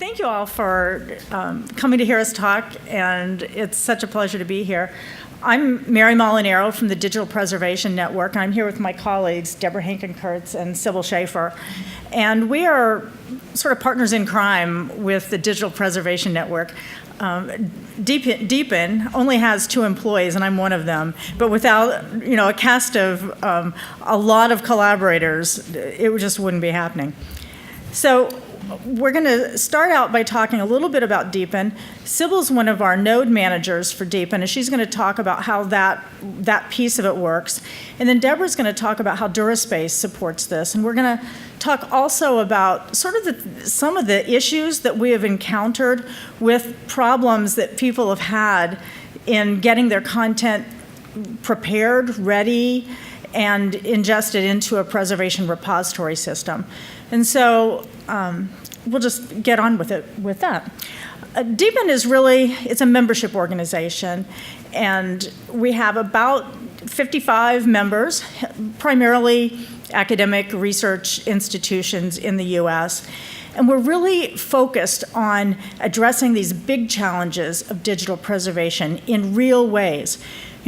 Thank you all for coming to hear us talk, and it's such a pleasure to be here. I'm Mary Molinaro from the Digital Preservation Network, and I'm here with my colleagues, Deborah Hankin-Kurtz and Sybil Schaefer. And we are sort of partners in crime with the Digital Preservation Network. Deepin only has 2 employees, and I'm one of them. But without, a cast of a lot of collaborators, it just wouldn't be happening. So we're going to start out by talking a little bit about Deepin. Sybil's one of our node managers for Deepin, and she's going to talk about how that piece of it works. And then Deborah's going to talk about how DuraSpace supports this. And we're going to talk also about sort of some of the issues that we have encountered with problems that people have had in getting their content prepared, ready, and ingested into a preservation repository system. And so we'll just get on with that. Deepin is it's a membership organization, and we have about 55 members, primarily academic research institutions in the US. And we're really focused on addressing these big challenges of digital preservation in real ways.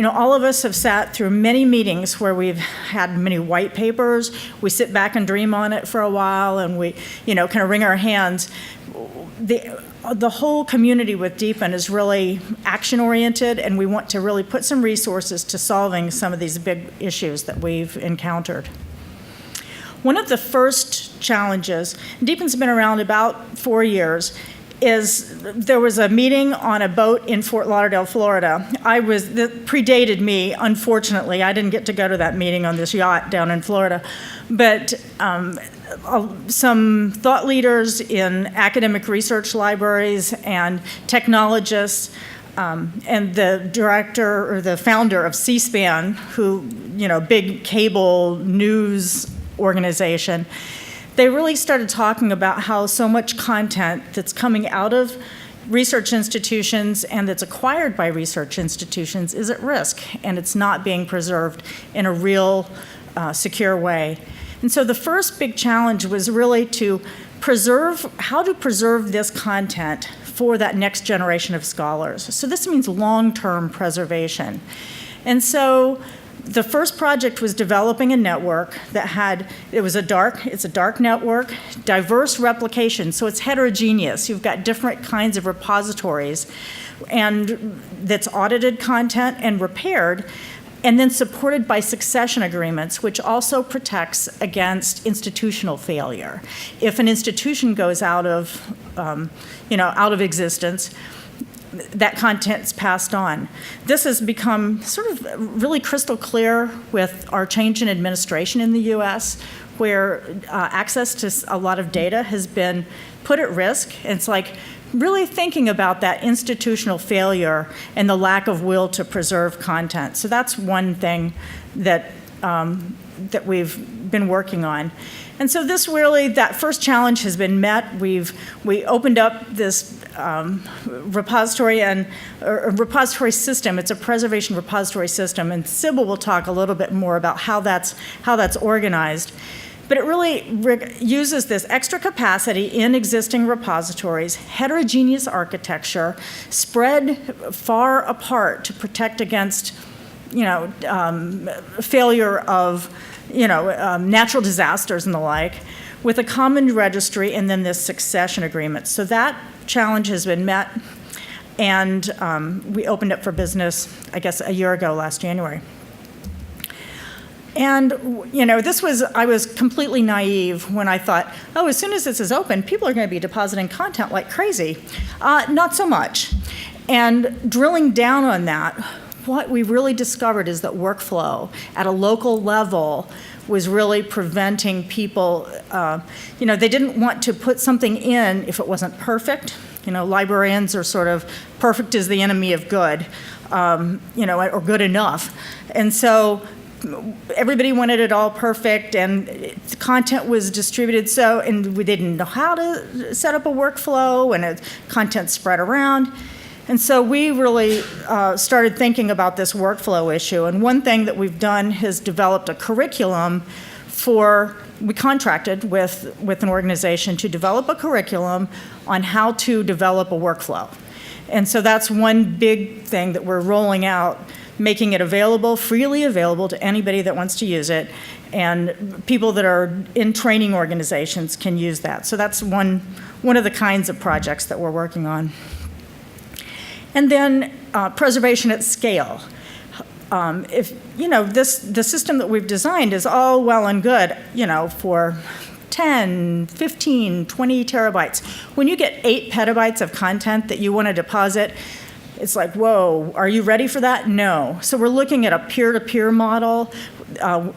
All of us have sat through many meetings where we've had many white papers. We sit back and dream on it for a while, and we, kind of wring our hands. The whole community with Deepin is really action-oriented, and we want to really put some resources to solving some of these big issues that we've encountered. One of the first challenges, Deepin's been around about 4 years, is there was a meeting on a boat in Fort Lauderdale, Florida. That predated me, unfortunately. I didn't get to go to that meeting on this yacht down in Florida. But some thought leaders in academic research libraries and technologists and the director or the founder of C-SPAN, who, big cable news organization, they really started talking about how so much content that's coming out of research institutions and that's acquired by research institutions is at risk, and it's not being preserved in a real secure way. And so the first big challenge was really how to preserve this content for that next generation of scholars. So this means long-term preservation. And so the first project was developing a network that it's a dark network, diverse replication, so it's heterogeneous. You've got different kinds of repositories, and that's audited content and repaired, and then supported by succession agreements, which also protects against institutional failure. If an institution goes out of existence, that content's passed on. This has become sort of really crystal clear with our change in administration in the US, where access to a lot of data has been put at risk. And it's like really thinking about that institutional failure and the lack of will to preserve content. So that's one thing that we've been working on. And so that first challenge has been met. We opened up this repository repository system. It's a preservation repository system, and Sybil will talk a little bit more about how that's organized. But it really uses this extra capacity in existing repositories, heterogeneous architecture, spread far apart to protect against, failure of, natural disasters and the like, with a common registry and then this succession agreement. So that challenge has been met, and we opened up for business, I guess, a year ago, last January. And, I was completely naive when I thought, as soon as this is open, people are going to be depositing content like crazy. Not so much. And drilling down on that, what we really discovered is that workflow at a local level was really preventing people, they didn't want to put something in if it wasn't perfect. Librarians are sort of perfect is the enemy of good, or good enough. And so everybody wanted it all perfect, and the content was distributed and we didn't know how to set up a workflow, and content spread around. And so we really started thinking about this workflow issue. And one thing that we've done is developed a curriculum we contracted with an organization to develop a curriculum on how to develop a workflow. And so that's one big thing that we're rolling out, making it available, freely available to anybody that wants to use it, and people that are in training organizations can use that. So that's one of the kinds of projects that we're working on. And then preservation at scale. If, the system that we've designed is all well and good, for 10, 15, 20 terabytes. When you get 8 petabytes of content that you want to deposit, it's like, whoa, are you ready for that? No. So we're looking at a peer-to-peer model.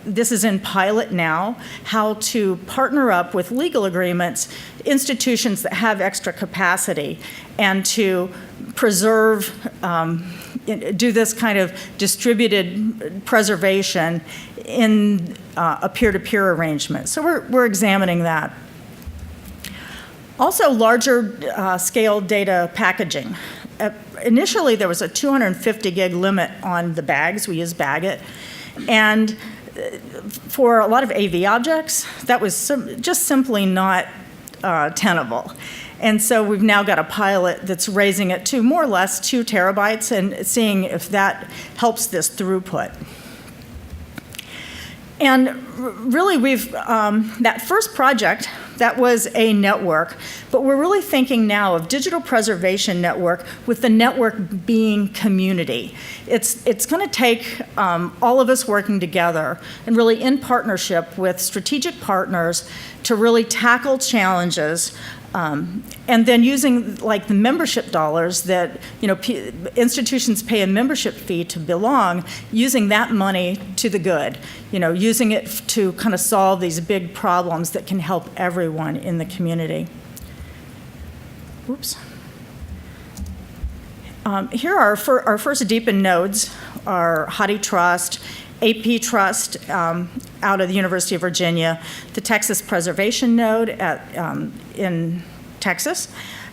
This is in pilot now, how to partner up with legal agreements, institutions that have extra capacity, and to preserve, do this kind of distributed preservation in a peer-to-peer arrangement. So we're examining that. Also, larger scale data packaging. Initially, there was a 250 gig limit on the bags. We use Bagot. And for a lot of AV objects, that was just simply not tenable. And so we've now got a pilot that's raising it to more or less 2 terabytes and seeing if that helps this throughput. And really, that first project, that was a network, but we're really thinking now of digital preservation network with the network being community. It's going to take all of us working together and really in partnership with strategic partners to really tackle challenges. And then using like the membership dollars that institutions pay a membership fee to belong, using that money to the good, using it to kind of solve these big problems that can help everyone in the community. Oops. Here are our first deepened nodes, are HathiTrust, AP Trust out of the University of Virginia, the Texas Preservation Node in Texas.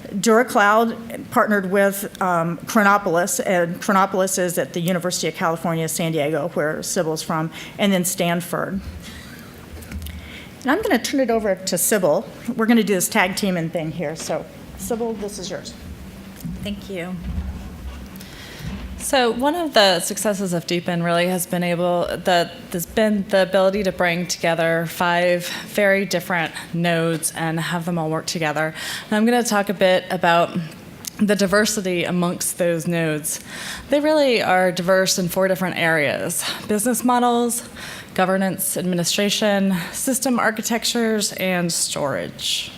DuraCloud partnered with Chronopolis, and Chronopolis is at the University of California, San Diego, where Sybil's from, and then Stanford. And I'm going to turn it over to Sybil. We're going to do this tag teaming thing here. So, Sybil, this is yours. Thank you. So one of the successes of Deepen really has been the ability to bring together 5 very different nodes and have them all work together. And I'm going to talk a bit about the diversity amongst those nodes. They really are diverse in 4 different areas: business models, governance, administration, system architectures, and storage.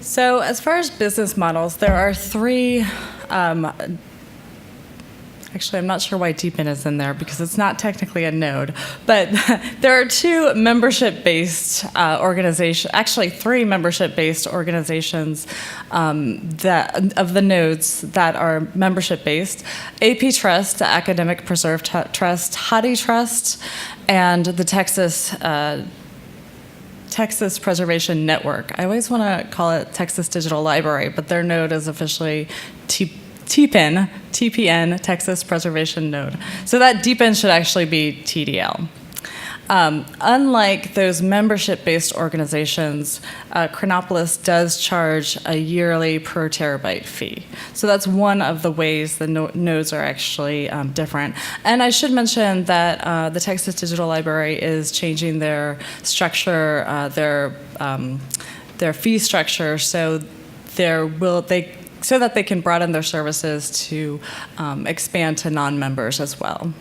So as far as business models, there are 3 actually, I'm not sure why Deepen is in there because it's not technically a node, but there are 2 membership-based organizations, actually 3 membership-based organizations of the nodes that are membership-based: AP Trust, the Academic Preserve Trust, HathiTrust, and the Texas Preservation Network. I always want to call it Texas Digital Library, but their node is officially TPN, Texas Preservation Node. So that Deepen should actually be TDL. Unlike those membership-based organizations, Chronopolis does charge a yearly per terabyte fee. So that's one of the ways the nodes are actually different. And I should mention that the Texas Digital Library is changing their structure, their fee structure, so so that they can broaden their services to expand to non-members as well.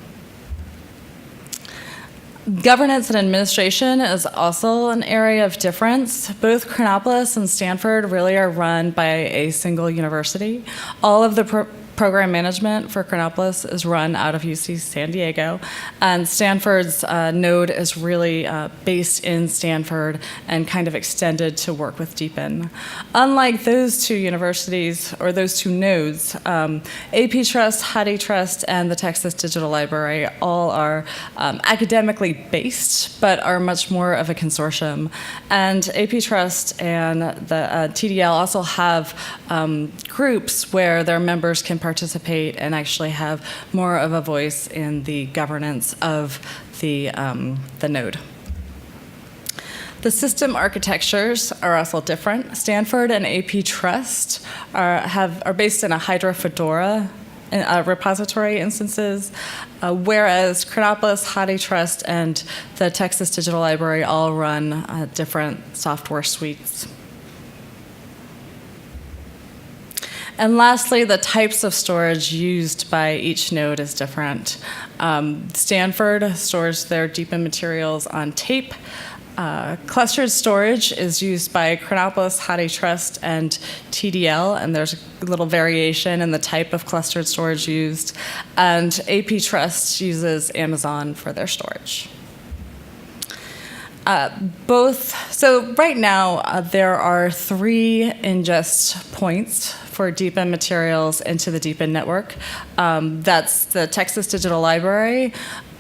Governance and administration is also an area of difference. Both Chronopolis and Stanford really are run by a single university. All of the program management for Chronopolis is run out of UC San Diego, and Stanford's node is really based in Stanford and kind of extended to work with Deepen. Unlike those 2 universities, or those 2 nodes, AP Trust, HathiTrust, and the Texas Digital Library all are academically based, but are much more of a consortium. And AP Trust and the TDL also have groups where their members can participate and actually have more of a voice in the governance of the node. The system architectures are also different. Stanford and AP Trust are based in a Hydra Fedora repository instances, whereas Chronopolis, HathiTrust, and the Texas Digital Library all run different software suites. And lastly, the types of storage used by each node is different. Stanford stores their deepened materials on tape. Clustered storage is used by Chronopolis, HathiTrust, and TDL, and there's a little variation in the type of clustered storage used. And AP Trust uses Amazon for their storage. So right now, there are 3 ingest points for deepened materials into the deepened network. That's the Texas Digital Library,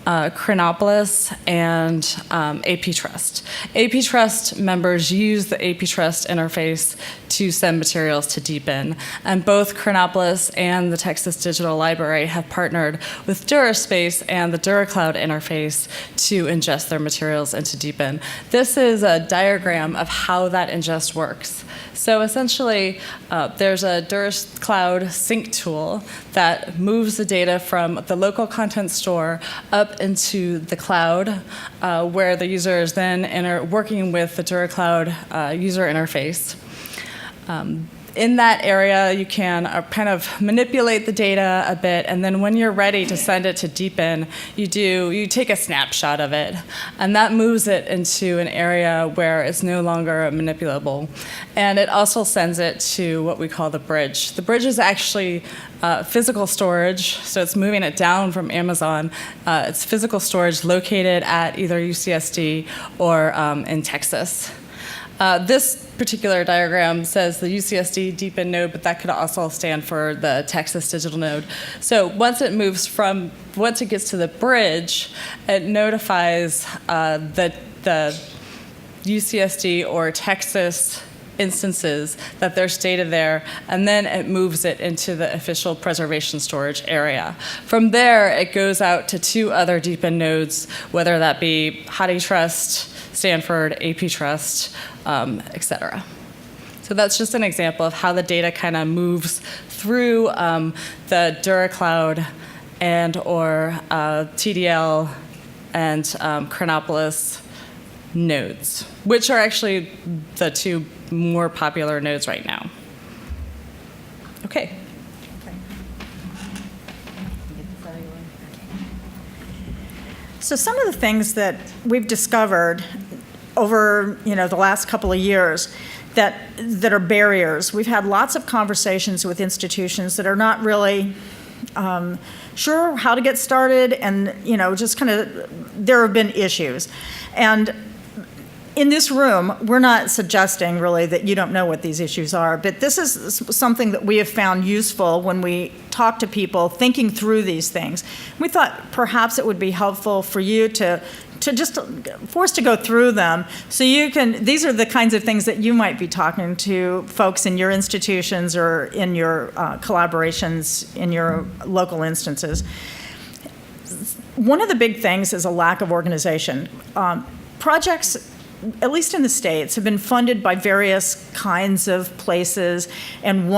Chronopolis, and AP Trust. AP Trust members use the AP Trust interface to send materials to deepen, and both Chronopolis and the Texas Digital Library have partnered with DuraSpace and the DuraCloud interface to ingest their materials into deepen. This is a diagram of how that ingest works. So essentially, there's a DuraCloud sync tool that moves the data from the local content store up into the cloud, where the user is then working with the DuraCloud user interface. In that area, you can kind of manipulate the data a bit, and then when you're ready to send it to deepen, you take a snapshot of it, and that moves it into an area where it's no longer manipulable. And it also sends it to what we call the bridge. The bridge is actually physical storage, so it's moving it down from Amazon. It's physical storage located at either UCSD or in Texas. This particular diagram says the UCSD deepen node, but that could also stand for the Texas digital node. So once it gets to the bridge, it notifies the UCSD or Texas instances that there's data there, and then it moves it into the official preservation storage area. From there, it goes out to 2 other deepen nodes, whether that be HathiTrust, Stanford, AP Trust, et cetera. So that's just an example of how the data kind of moves through the DuraCloud and or TDL and Chronopolis nodes, which are actually the 2 more popular nodes right now. Okay. So some of the things that we've discovered over the last couple of years that are barriers. We've had lots of conversations with institutions that are not really sure how to get started, and just kind of there have been issues. And in this room, we're not suggesting really that you don't know what these issues are, but this is something that we have found useful when we talk to people thinking through these things. We thought perhaps it would be helpful for you to just force to go through them so these are the kinds of things that you might be talking to folks in your institutions or in your collaborations in your local instances. One of the big things is a lack of organization. Projects, at least in the States, have been funded by various kinds of places, and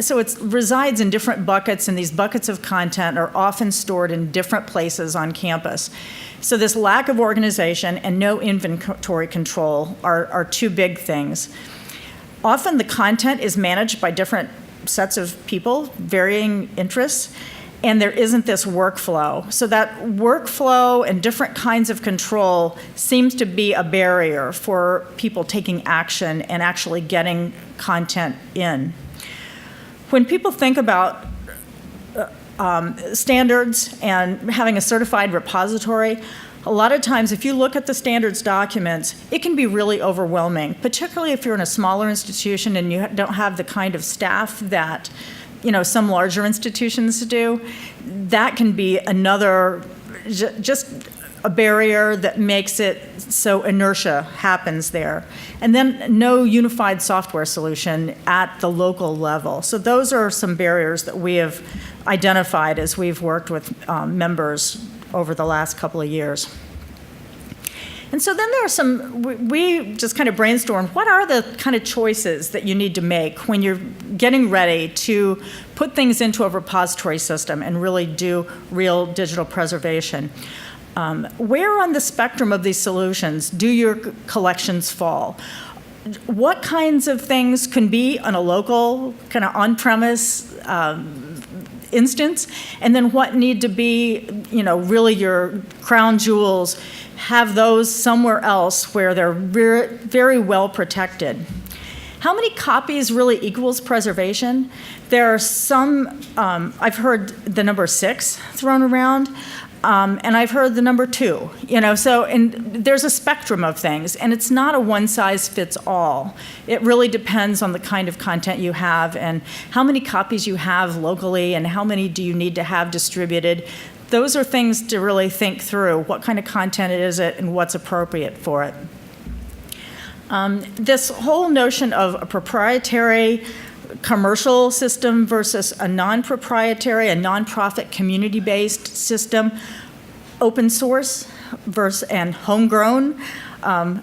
so it resides in different buckets, and these buckets of content are often stored in different places on campus. So this lack of organization and no inventory control are 2 big things. Often the content is managed by different sets of people, varying interests, and there isn't this workflow. So that workflow and different kinds of control seems to be a barrier for people taking action and actually getting content in. When people think about standards and having a certified repository, a lot of times if you look at the standards documents, it can be really overwhelming, particularly if you're in a smaller institution and you don't have the kind of staff that some larger institutions do. That can be another, just a barrier that makes it so inertia happens there. And then no unified software solution at the local level. So those are some barriers that we have identified as we've worked with members over the last couple of years. And so then there are some, we just kind of brainstormed, what are the kind of choices that you need to make when you're getting ready to put things into a repository system and really do real digital preservation? Where on the spectrum of these solutions do your collections fall? What kinds of things can be on a local, kind of on-premise instance, and then what need to be, really your crown jewels, have those somewhere else where they're very well protected. How many copies really equals preservation? There are some, I've heard the number 6 thrown around, and I've heard the number 2, and there's a spectrum of things, and it's not a one-size-fits-all. It really depends on the kind of content you have and how many copies you have locally and how many do you need to have distributed. Those are things to really think through. What kind of content is it and what's appropriate for it? This whole notion of a proprietary commercial system versus a non-proprietary, a nonprofit community-based system, open source versus and homegrown.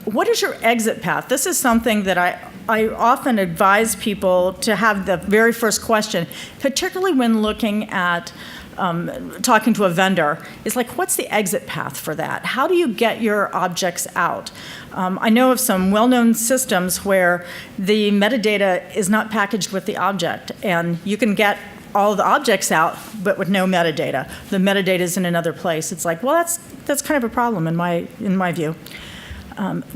What is your exit path? This is something that I often advise people to have the very first question, particularly when looking at talking to a vendor, is like, what's the exit path for that? How do you get your objects out? I know of some well-known systems where the metadata is not packaged with the object, and you can get all the objects out, but with no metadata. The metadata is in another place. It's like, well, that's kind of a problem in my view.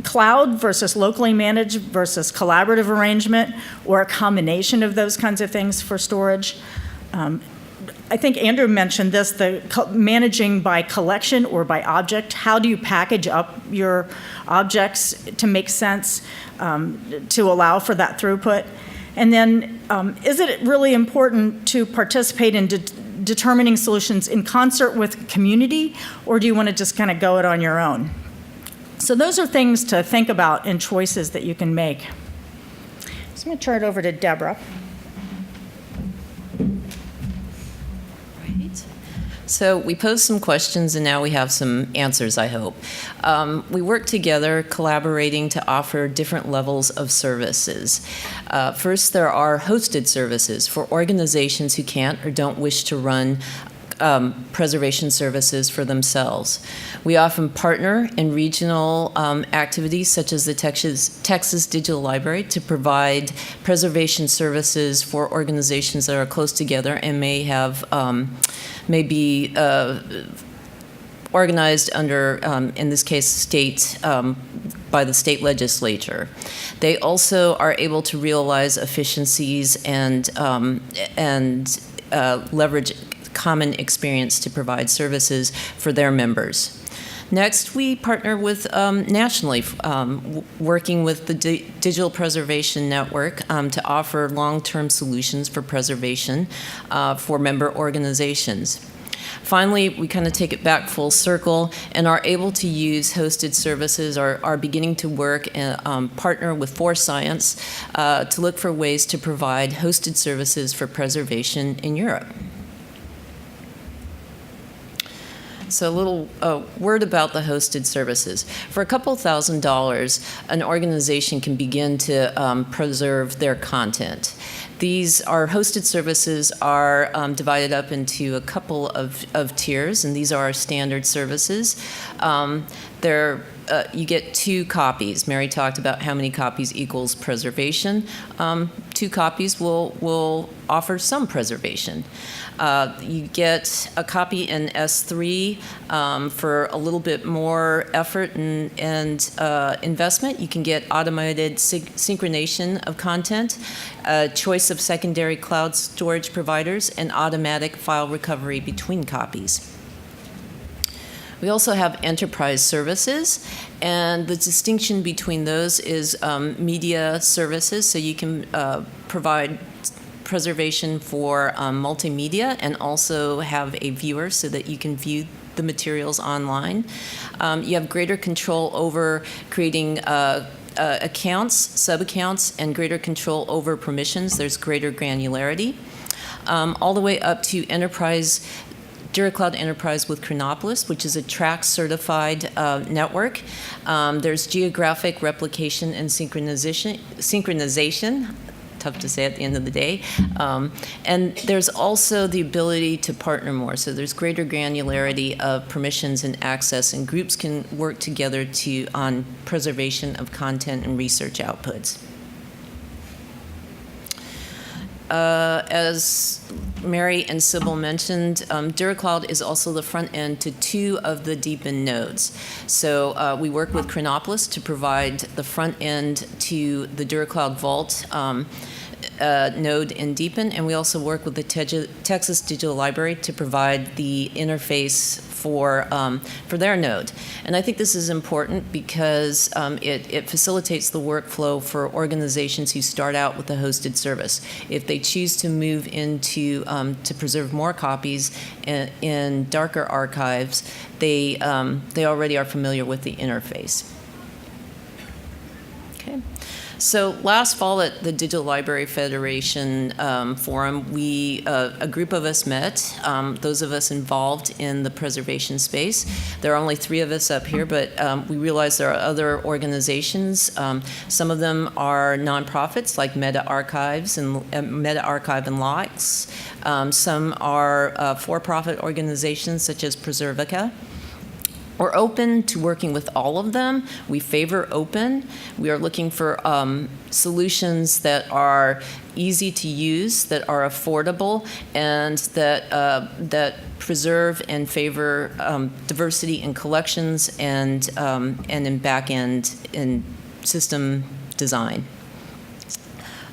Cloud versus locally managed versus collaborative arrangement, or a combination of those kinds of things for storage. I think Andrew mentioned this, managing by collection or by object. How do you package up your objects to make sense, to allow for that throughput? And then is it really important to participate in determining solutions in concert with community, or do you want to just kind of go it on your own? So those are things to think about and choices that you can make. So I'm going to turn it over to Deborah. So we posed some questions, and now we have some answers, I hope. We work together, collaborating to offer different levels of services. First, there are hosted services for organizations who can't or don't wish to run preservation services for themselves. We often partner in regional activities such as the Texas Digital Library to provide preservation services for organizations that are close together and may be organized under, in this case, state, by the state legislature. They also are able to realize efficiencies and leverage common experience to provide services for their members. Next, we partner with nationally, working with the Digital Preservation Network to offer long-term solutions for preservation for member organizations. Finally, we kind of take it back full circle and are able to use hosted services, are beginning to work and partner with Science to look for ways to provide hosted services for preservation in Europe. So a little word about the hosted services. For a couple $1,000s, an organization can begin to preserve their content. These hosted services are divided up into a couple of tiers, and these are our standard services. You get 2 copies. Mary talked about how many copies equals preservation. 2 copies will offer some preservation. You get a copy in S3 for a little bit more effort and investment. You can get automated synchronization of content, choice of secondary cloud storage providers, and automatic file recovery between copies. We also have enterprise services, and the distinction between those is media services, so you can provide preservation for multimedia and also have a viewer so that you can view the materials online. You have greater control over creating accounts, sub-accounts, and greater control over permissions. There's greater granularity. All the way up to enterprise DuraCloud Enterprise with Chronopolis, which is a track-certified network. There's geographic replication and synchronization. Tough to say at the end of the day. And there's also the ability to partner more. So there's greater granularity of permissions and access, and groups can work together on preservation of content and research outputs. As Mary and Sybil mentioned, DuraCloud is also the front end to 2 of the deepen nodes. So we work with Chronopolis to provide the front end to the DuraCloud Vault node in deepen, and we also work with the Texas Digital Library to provide the interface for their node. And I think this is important because it facilitates the workflow for organizations who start out with a hosted service. If they choose to move into to preserve more copies in darker archives, they already are familiar with the interface. Okay. So last fall at the Digital Library Federation Forum, a group of us met, those of us involved in the preservation space. There are only 3 of us up here, but we realize there are other organizations. Some of them are nonprofits like Meta Archive and LOX. Some are for-profit organizations such as Preservica. We're open to working with all of them. We favor open. We are looking for solutions that are easy to use, that are affordable, and that preserve and favor diversity in collections and in back-end in system design.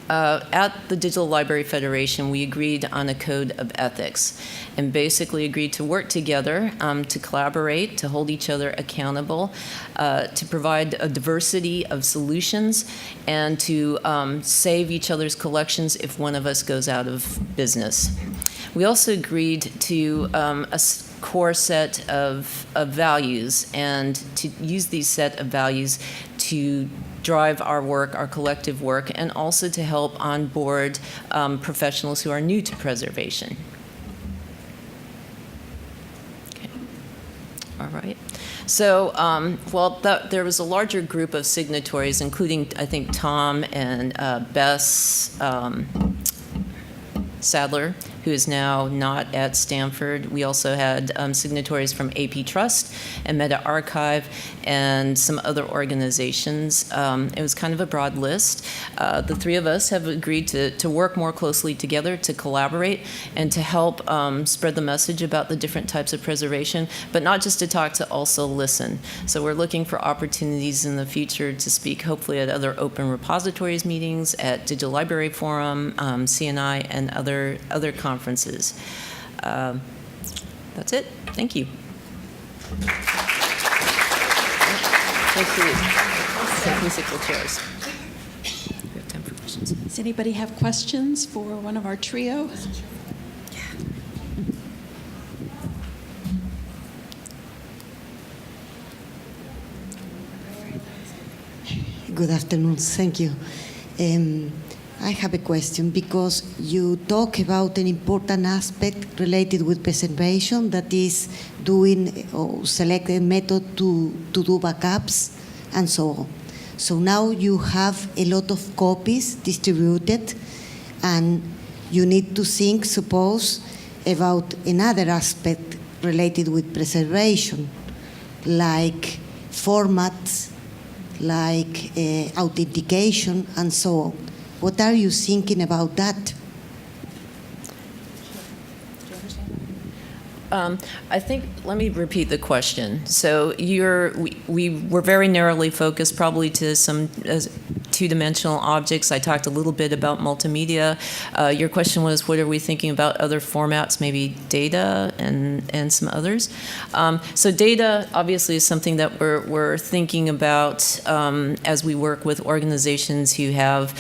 At the Digital Library Federation, we agreed on a code of ethics and basically agreed to work together, to collaborate, to hold each other accountable, to provide a diversity of solutions, and to save each other's collections if one of us goes out of business. We also agreed to a core set of values, and to use these set of values to drive our work, our collective work, and also to help onboard professionals who are new to preservation. Okay. All right. So, there was a larger group of signatories, including, I think, Tom and Bess Sadler, who is now not at Stanford. We also had signatories from AP Trust and Meta Archive and some other organizations. It was kind of a broad list. The 3 of us have agreed to work more closely together, to collaborate, and to help spread the message about the different types of preservation, but not just to talk, to also listen. So we're looking for opportunities in the future to speak, hopefully at other open repositories meetings, at Digital Library Forum, CNI, and other conferences. That's it. Thank you. Take musical chairs. We have time for questions. Does anybody have questions for one of our trio? Good afternoon. Thank you. I have a question because you talk about an important aspect related with preservation, that is doing or select a method to do backups and so on. So now you have a lot of copies distributed, and you need to think, suppose, about another aspect related with preservation, like formats, like authentication and so on. What are you thinking about that? I think, let me repeat the question. So we were very narrowly focused probably to some two-dimensional objects. I talked a little bit about multimedia. Your question was, what are we thinking about other formats, maybe data and some others? So data obviously is something that we're thinking about as we work with organizations who have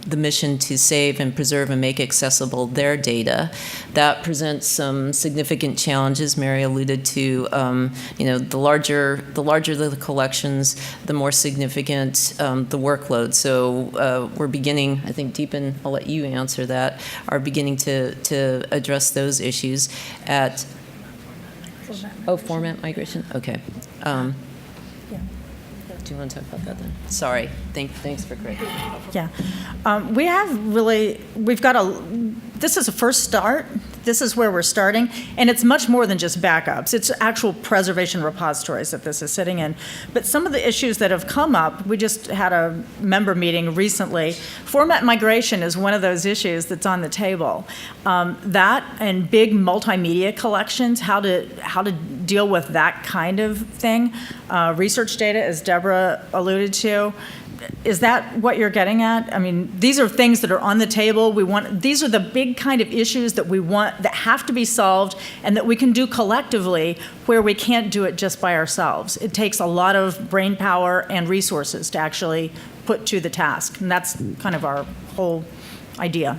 the mission to save and preserve and make accessible their data. that presents some significant challenges. Mary alluded to, the larger the collections, the more significant the workload. So we're beginning, I think, Deepan, I'll let you answer that, are beginning to address those issues at format migration? Okay. Do you want to talk about that then? Sorry. Thanks for correcting me. Yeah. This is a first start. This is where we're starting, and it's much more than just backups. It's actual preservation repositories that this is sitting in. But some of the issues that have come up, we just had a member meeting recently. Format migration is one of those issues that's on the table. That and big multimedia collections, how to deal with that kind of thing. Research data, as Deborah alluded to. Is that what you're getting at? I mean, these are things that are on the table. These are the big kind of issues that we want, that have to be solved, and that we can do collectively, where we can't do it just by ourselves. It takes a lot of brain power and resources to actually put to the task, and that's kind of our whole idea.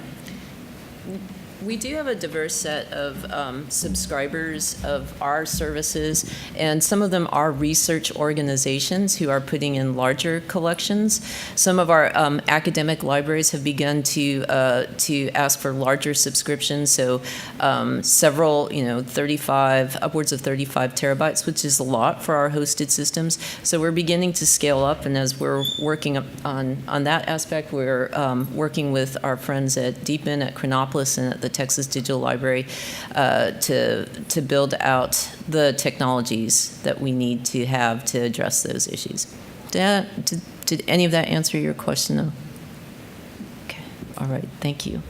We do have a diverse set of subscribers of our services, and some of them are research organizations who are putting in larger collections. Some of our academic libraries have begun to ask for larger subscriptions, so several, upwards of 35 terabytes, which is a lot for our hosted systems. So we're beginning to scale up, and as we're working on that aspect, we're working with our friends at Deepan, at Chronopolis, and at the Texas Digital Library to build out the technologies that we need to have to address those issues. Did any of that answer your question, though? Okay. All right. Thank you.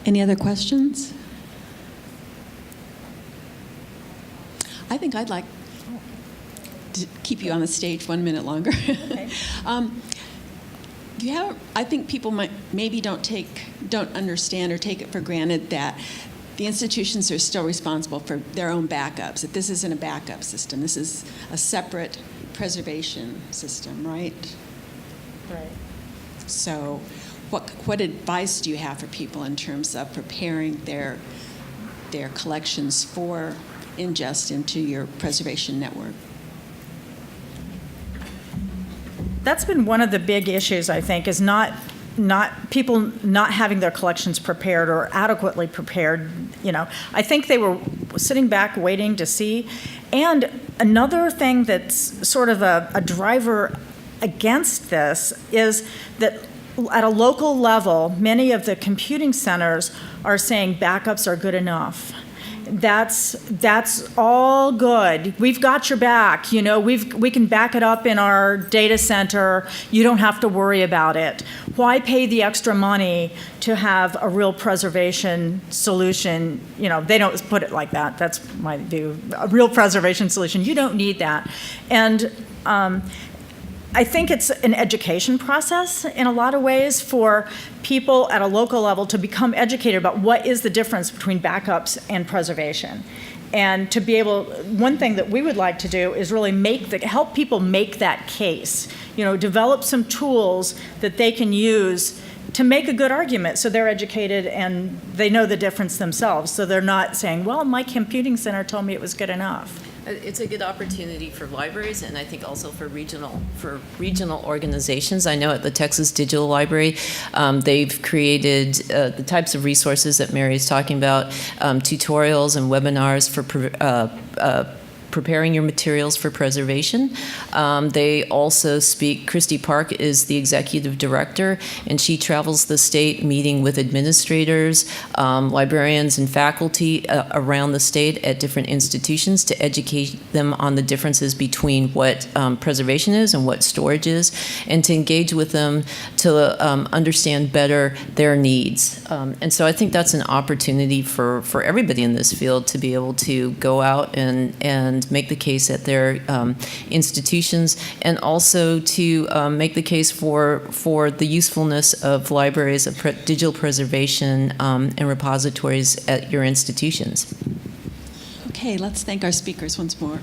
Any other questions? I think I'd like to keep you on the stage 1 minute longer. Okay. I think people maybe don't understand or take it for granted that the institutions are still responsible for their own backups, that this isn't a backup system. This is a separate preservation system, right? Right. So what advice do you have for people in terms of preparing their collections for ingest into your preservation network? That's been one of the big issues, I think, is not people not having their collections prepared or adequately prepared. I think they were sitting back waiting to see. And another thing that's sort of a driver against this is that at a local level, many of the computing centers are saying backups are good enough. That's all good. We've got your back. We can back it up in our data center. You don't have to worry about it. Why pay the extra money to have a real preservation solution? They don't put it like that. That's my view. A real preservation solution. You don't need that. And I think it's an education process in a lot of ways for people at a local level to become educated about what is the difference between backups and preservation. And to be able, one thing that we would like to do is really help people make that case. Develop some tools that they can use to make a good argument so they're educated and they know the difference themselves. So they're not saying, well, my computing center told me it was good enough. It's a good opportunity for libraries, and I think also for regional organizations. I know at the Texas Digital Library, they've created the types of resources that Mary is talking about, tutorials and webinars for preparing your materials for preservation. They also speak, Christy Park is the executive director, and she travels the state meeting with administrators, librarians, and faculty around the state at different institutions to educate them on the differences between what preservation is and what storage is, and to engage with them to understand better their needs. And so I think that's an opportunity for everybody in this field to be able to go out and make the case at their institutions, and also to make the case for the usefulness of libraries, of digital preservation, and repositories at your institutions. Okay, let's thank our speakers once more.